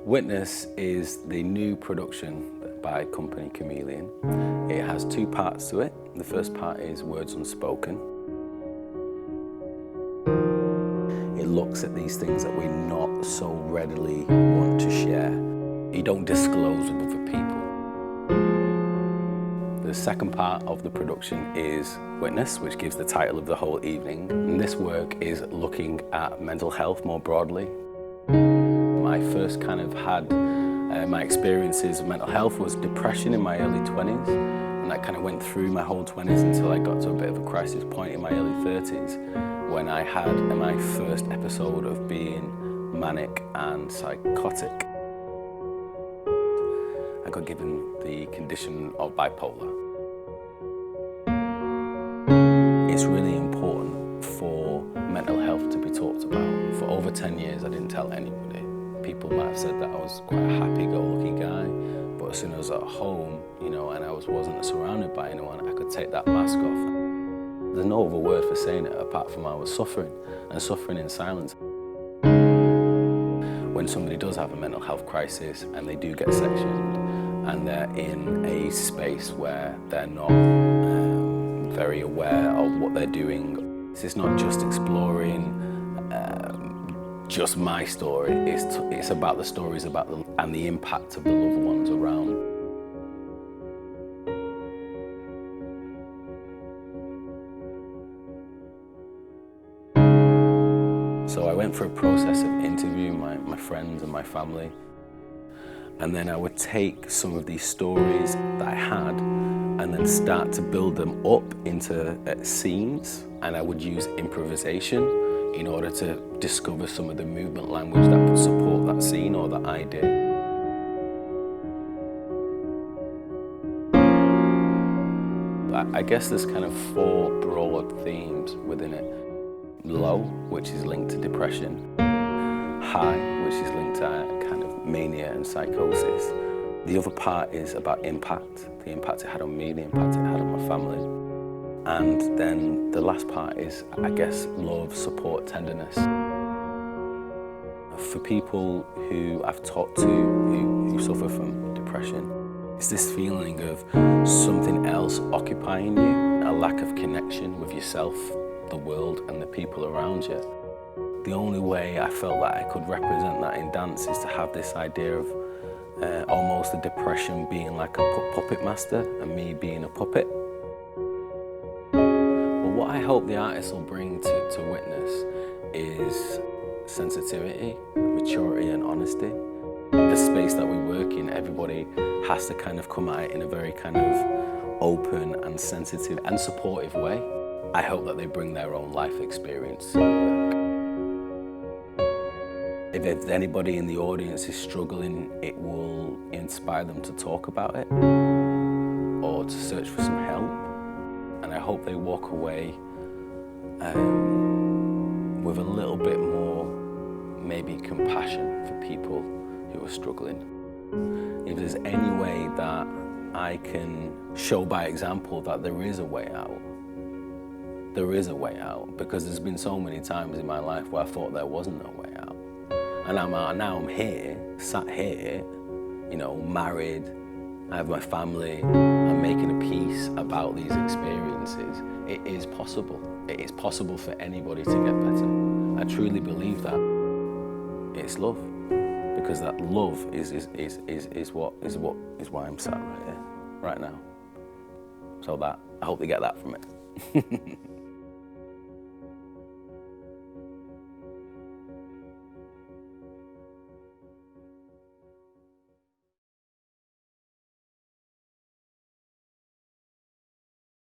Witness is the new production by company Chameleon. It has two parts to it. The first part is words unspoken. It looks at these things that we not so readily want to share. You don't disclose with other people. The second part of the production is Witness, which gives the title of the whole evening. And this work is looking at mental health more broadly. I first kind of had my experiences of mental health was depression in my early 20s, and that kind of went through my whole 20s until I got to a bit of a crisis point in my early 30s when I had my first episode of being manic and psychotic. I got given the condition of bipolar. It's really important for mental health to be talked about. For over 10 years I didn't tell anybody. People might have said that I was quite a happy-go-lucky guy, but as soon as I was at home, and I wasn't surrounded by anyone, I could take that mask off. There's no other word for saying it apart from I was suffering, and suffering in silence. When somebody does have a mental health crisis and they do get sectioned, and they're in a space where they're not very aware of what they're doing, it's not just exploring just my story, it's about the stories about them and the impact of the loved ones around. So I went through a process of interviewing my friends and my family, and then I would take some of these stories that I had and then start to build them up into scenes, and I would use improvisation in order to discover some of the movement language that would support that scene or that idea. I guess there's kind of four broad themes within it. Low, which is linked to depression. High, which is linked to kind of mania and psychosis. The other part is about impact, the impact it had on me, the impact it had on my family. And then the last part is, I guess, love, support, tenderness. For people who I've talked to who suffer from depression, it's this feeling of something else occupying you, a lack of connection with yourself, the world, and the people around you. The only way I felt that I could represent that in dance is to have this idea of almost the depression being like a puppet master and me being a puppet. What I hope the artist will bring to Witness is sensitivity, maturity and honesty. The space that we work in, everybody has to kind of come at it in a very kind of open and sensitive and supportive way. I hope that they bring their own life experience to the work. If anybody in the audience is struggling, it will inspire them to talk about it or to search for some help. And I hope they walk away with a little bit more, maybe, compassion for people who are struggling. If there's any way that I can show by example that there is a way out, there is a way out, because there's been so many times in my life where I thought there wasn't no way out. And now I'm here, sat here, married, I have my family, I'm making a piece about these experiences. It is possible. It is possible for anybody to get better. I truly believe that. It's love, because that love is why I'm sat right here, right now. So I hope they get that from it.